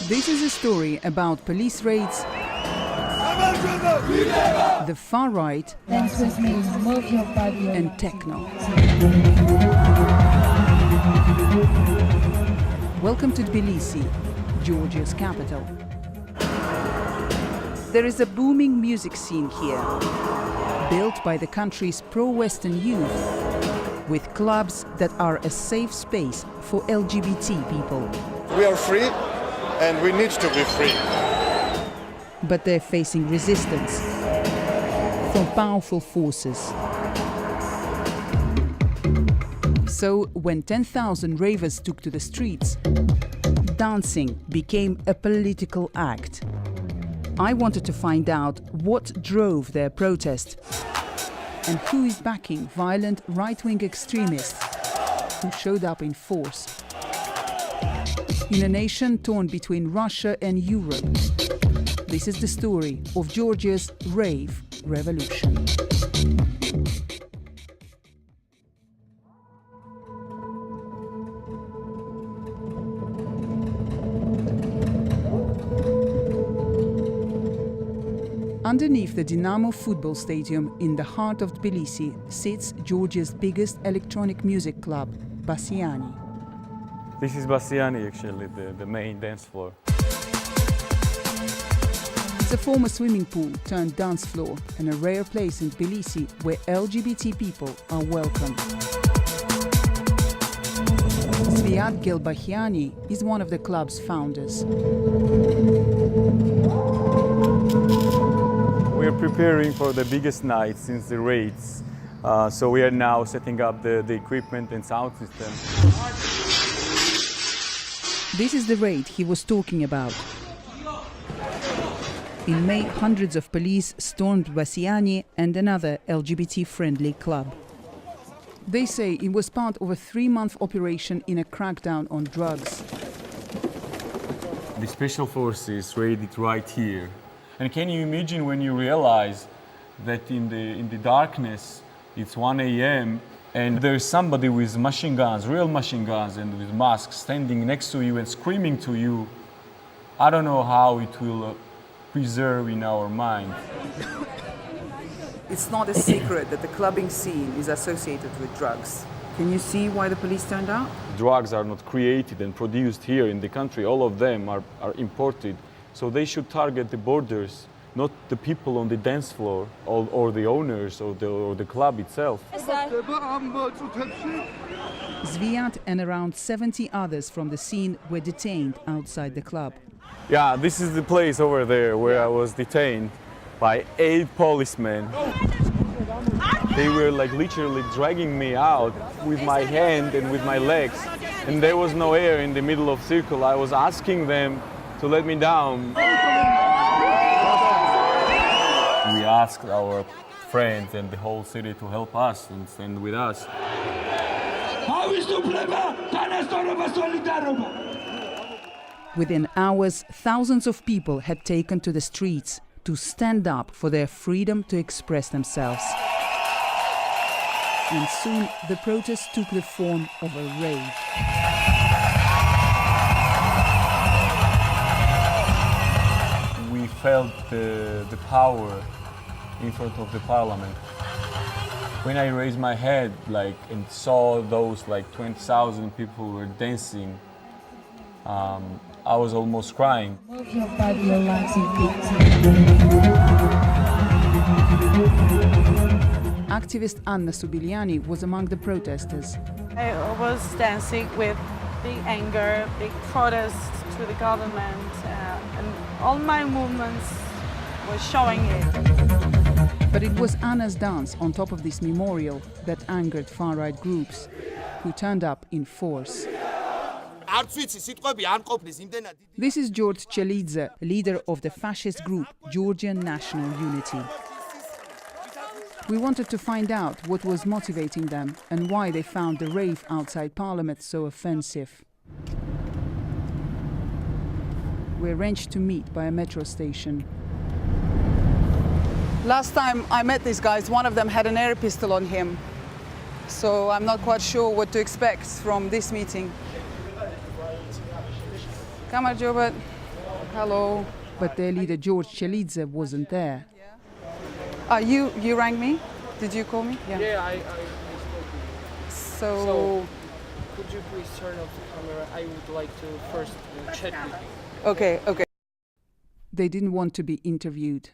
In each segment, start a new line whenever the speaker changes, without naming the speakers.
This is a story about police raids, the far right,
Dance with me, move your body
and
around.
techno. Welcome to Tbilisi, Georgia's capital. There is a booming music scene here, built by the country's pro-Western youth, with clubs that are a safe space for LGBT people.
We are free and we need to be free.
But they're facing resistance from powerful forces. So when 10,000 ravers took to the streets, dancing became a political act. I wanted to find out what drove their protest and who is backing violent right-wing extremists who showed up in force. In a nation torn between Russia and Europe, this is the story of Georgia's rave revolution. Underneath the Dinamo football stadium in the heart of Tbilisi sits Georgia's biggest electronic music club, Bassiani.
This is Bassiani, actually, the main dance floor.
It's a former swimming pool turned dance floor and a rare place in Tbilisi where LGBT people are welcome. Sviat Gelbahiani is one of the club's founders.
We are preparing for the biggest night since the raids. So we are now setting up the equipment and sound system.
This is the raid he was talking about. In May, hundreds of police stormed Bassiani and another LGBT-friendly club. They say it was part of a 3-month operation in a crackdown on drugs.
The special forces raided right here. And can you imagine when you realize that in the darkness, it's 1 a.m. and there's somebody with machine guns, real machine guns and with masks standing next to you and screaming to you. I don't know how it will preserve in our mind.
It's not a secret that the clubbing scene is associated with drugs. Can you see why the police turned out?
Drugs are not created and produced here in the country. All of them are imported. So they should target the borders, not the people on the dance floor or the owners or the club itself.
Sviat and around 70 others from the scene were detained outside the club.
Yeah, this is the place over there where I was detained by 8 policemen. They were like literally dragging me out with my hand and with my legs. And there was no air in the middle of the circle. I was asking them to let me down. We asked our friends and the whole city to help us and stand with us.
Within hours, thousands of people had taken to the streets to stand up for their freedom to express themselves. And soon the protest took the form of a rave.
We felt the power in front of the parliament. When I raised my head and saw those 20,000 people were dancing, I was almost crying.
Move your body around.
Activist Anna Subiliani was among the protesters.
I was dancing with big anger, big protest to the government, and all my movements were showing it.
But it was Anna's dance on top of this memorial that angered far-right groups, who turned up in force. This is George Chelidze, leader of the fascist group Georgian National Unity. We wanted to find out what was motivating them and why they found the rave outside Parliament so offensive. We arranged to meet by a metro station. Last time I met these guys, one of them had an air pistol on him. So I'm not quite sure what to expect from this meeting. Kamar Jobat, Hello. But their leader George Chelidze wasn't there.
You rang me? Did you call me?
Yeah, I spoke to you.
So,
Could you please turn off the camera? I would like to first chat with you.
okay.
They didn't want to be interviewed.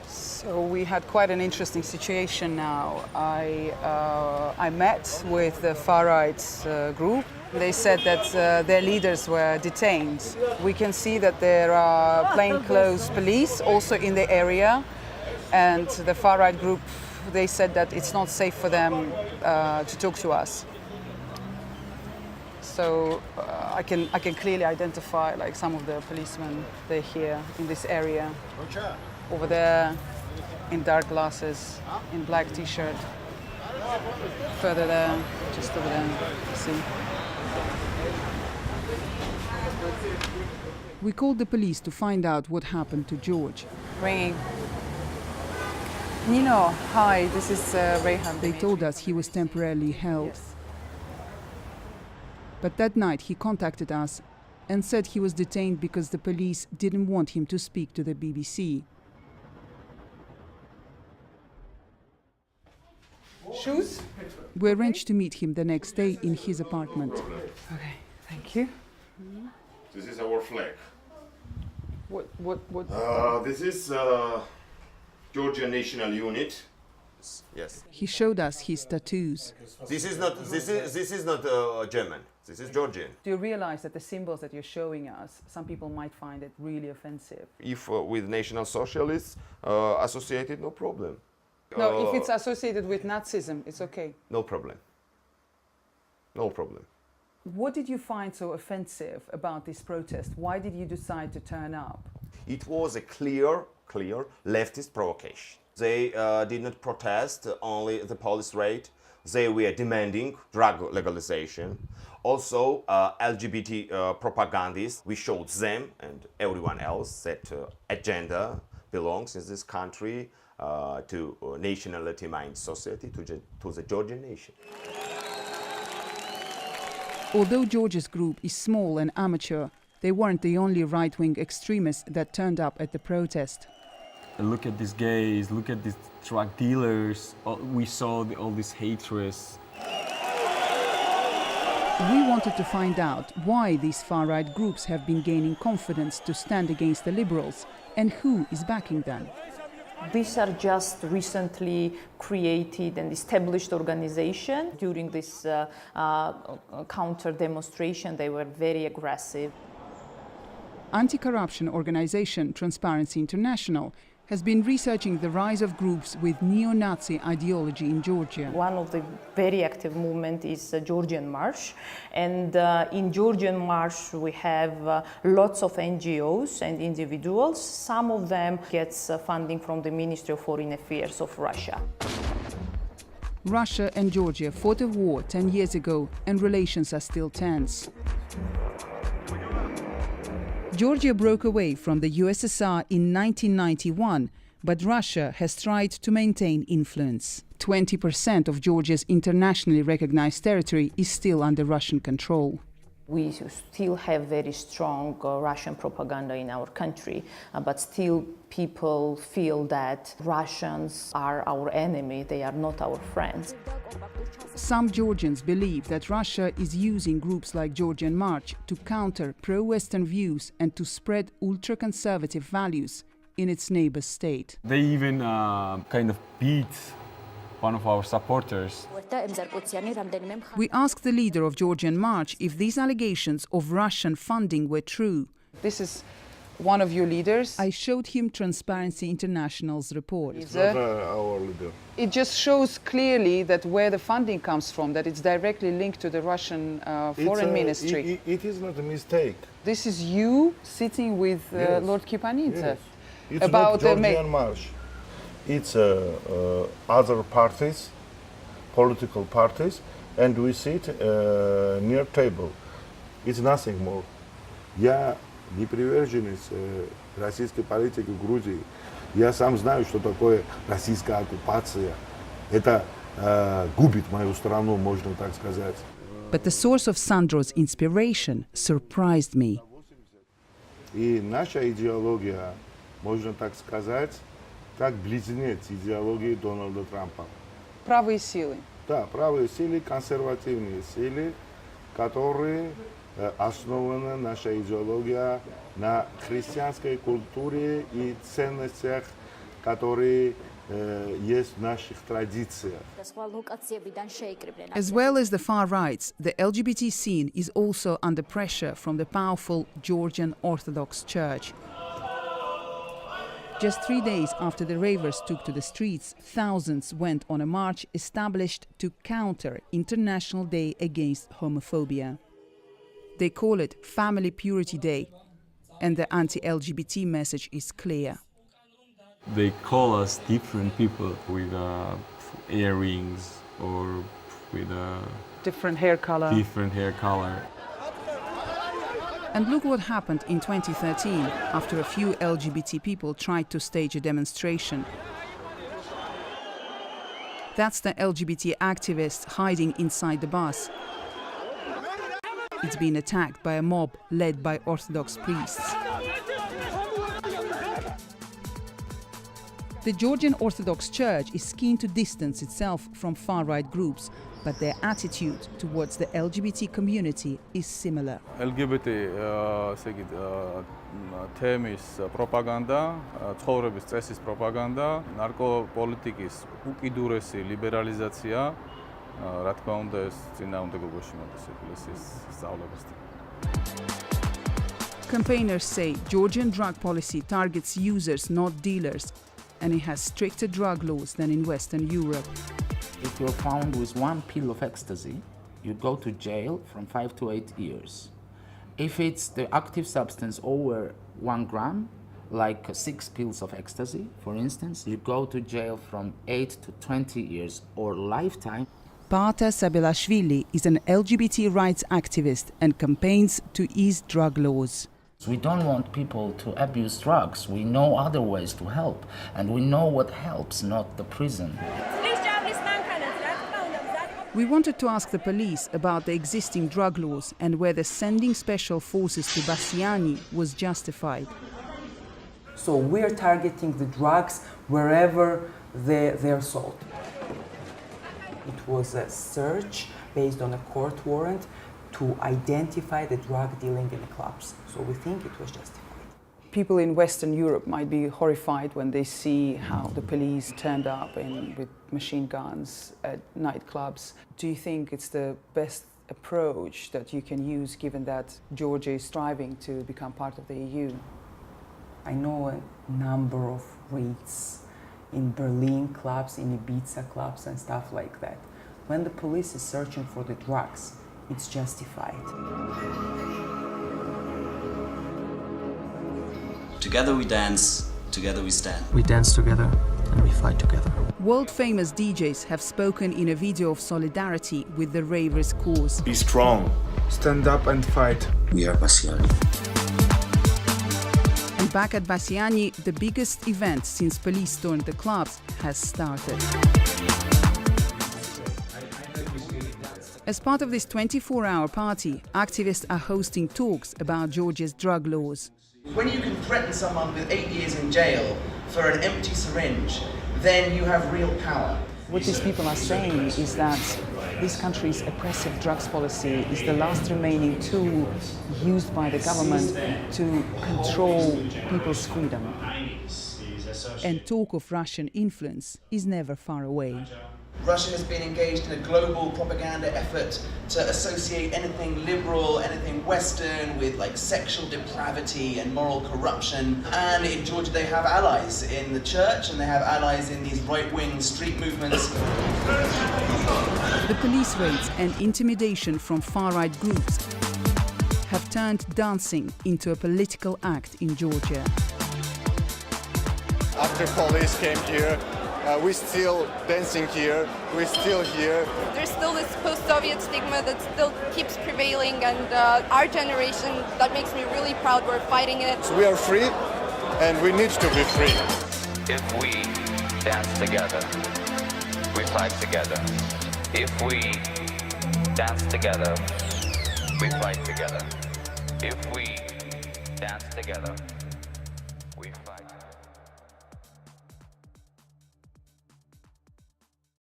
So we had quite an interesting situation now. I met with the far-right group. They said that their leaders were detained. We can see that there are plainclothes police also in the area, and the far-right group, they said that it's not safe for them to talk to us. So I can clearly identify like some of the policemen. They're here in this area, over there, in dark glasses, in black t-shirt. Further there, just over there, see.
We called the police to find out what happened to George.
Ringing. Nino, hi, this is Rayhan.
They told us he was temporarily held.
Yes.
But that night he contacted us and said he was detained because the police didn't want him to speak to the BBC.
Shoes?
We arranged to meet him the next day in his apartment.
Okay, thank you.
This is our flag.
What?
This is Georgian National Unit.
Yes.
He showed us his tattoos.
This is not German. This is Georgian.
Do you realize that the symbols that you're showing us, some people might find it really offensive?
If with National Socialists associated, no problem.
No, if it's associated with Nazism, it's okay.
No problem. No problem.
What did you find so offensive about this protest? Why did you decide to turn up?
It was a clear leftist provocation. They did not protest only the police raid. They were demanding drug legalization. Also, LGBT propagandists, we showed them and everyone else that agenda belongs in this country to nationality-minded society, to the Georgian nation.
Although George's group is small and amateur, they weren't the only right-wing extremists that turned up at the protest.
Look at these gays, look at these drug dealers. We saw all these hatreds.
We wanted to find out why these far-right groups have been gaining confidence to stand against the liberals and who is backing them.
These are just recently created and established organizations. During this counter demonstration, they were very aggressive.
Anti-corruption organization Transparency International has been researching the rise of groups with neo-Nazi ideology in Georgia.
One of the very active movement is Georgian March, and in Georgian March we have lots of NGOs and individuals. Some of them gets funding from the Ministry of Foreign Affairs of Russia.
Russia and Georgia fought a war 10 years ago and relations are still tense. Georgia broke away from the USSR in 1991, but Russia has tried to maintain influence. 20% of Georgia's internationally recognized territory is still under Russian control.
We still have very strong Russian propaganda in our country, but still people feel that Russians are our enemy, they are not our friends.
Some Georgians believe that Russia is using groups like Georgian March to counter pro-Western views and to spread ultra-conservative values in its neighbor state.
They even kind of beat one of our supporters.
We asked the leader of Georgian March if these allegations of Russian funding were true.
This is one of your leaders.
I showed him Transparency International's report.
It's not our leader.
It just shows clearly that where the funding comes from, that it's directly linked to the Russian foreign ministry.
It is not a mistake.
This is you sitting with
Yes.
Lord Kipanidze.
Yes. It's
About
not Georgian March. It's other parties, political parties, and we sit near table. It's nothing more. Я не приверженец российской политики в Грузии. Я сам знаю, что такое российская оккупация. Это губит мою страну, можно так сказать.
But the source of Sandro's inspiration surprised me.
И наша идеология, можно так сказать, как близнец идеологии Дональда Трампа.
Правые силы.
Да, правые силы, консервативные силы, которые основана наша идеология на христианской культуре и ценностях, которые есть в наших традициях.
As well as the far rights, the LGBT scene is also under pressure from the powerful Georgian Orthodox Church. Just 3 days after the ravers took to the streets, thousands went on a march established to counter International Day Against Homophobia. They call it Family Purity Day, and the anti-LGBT message is clear.
They call us different people with earrings or with a
Different hair color.
different hair color.
And look what happened in 2013 after a few LGBT people tried to stage a demonstration. That's the LGBT activists hiding inside the bus. It's been attacked by a mob led by Orthodox priests. The Georgian Orthodox Church is keen to distance itself from far-right groups, but their attitude towards the LGBT community is similar.
LGBT თემის პროპაგანდა, ცხოვრების წესის პროპაგანდა, ნარკოპოლიტიკის უკიდურესი ლიბერალიზაცია, რა თქმა უნდა, ეს წინააღმდეგობაში მოდის ეკლესიის სწავლებასთან.
Campaigners say Georgian drug policy targets users, not dealers, and it has stricter drug laws than in Western Europe.
If you're found with 1 pill of ecstasy, you go to jail from 5 to 8 years. If it's the active substance over 1 gram, like 6 pills of ecstasy, for instance, you go to jail from 8 to 20 years or lifetime.
Pata Sabilashvili is an LGBT rights activist and campaigns to ease drug laws.
We don't want people to abuse drugs. We know other ways to help, and we know what helps, not the prison.
We wanted to ask the police about the existing drug laws and whether sending special forces to Bassiani was justified.
So we're targeting the drugs wherever they're sold. It was a search based on a court warrant to identify the drug dealing in the clubs. So we think it was justified.
People in Western Europe might be horrified when they see how the police turned up with machine guns at nightclubs. Do you think it's the best approach that you can use given that Georgia is striving to become part of the EU?
I know a number of raids in Berlin clubs, in Ibiza clubs and stuff like that. When the police is searching for the drugs, it's justified.
Together we dance, together we stand.
We dance together and we fight together.
World-famous DJs have spoken in a video of solidarity with the ravers' cause.
Be strong. Stand up and fight.
We are Bassiani.
And back at Bassiani, the biggest event since police stormed the clubs has started. As part of this 24-hour party, activists are hosting talks about Georgia's drug laws.
When you can threaten someone with 8 years in jail for an empty syringe, then you have real power.
What these people are saying is that this country's oppressive drugs policy is the last remaining tool used by the government to control people's freedom.
And talk of Russian influence is never far away.
Russia has been engaged in a global propaganda effort to associate anything liberal, anything Western with like sexual depravity and moral corruption. And in Georgia they have allies in the church and they have allies in these right-wing street movements.
The police raids and intimidation from far-right groups have turned dancing into a political act in Georgia.
After police came here, we're still dancing here, we're still here.
There's still this post-Soviet stigma that still keeps prevailing, and our generation, that makes me really proud, we're fighting it.
So we are free, and we need to be free.
If we dance together, we fight together. If we dance together, we fight together. If we dance together.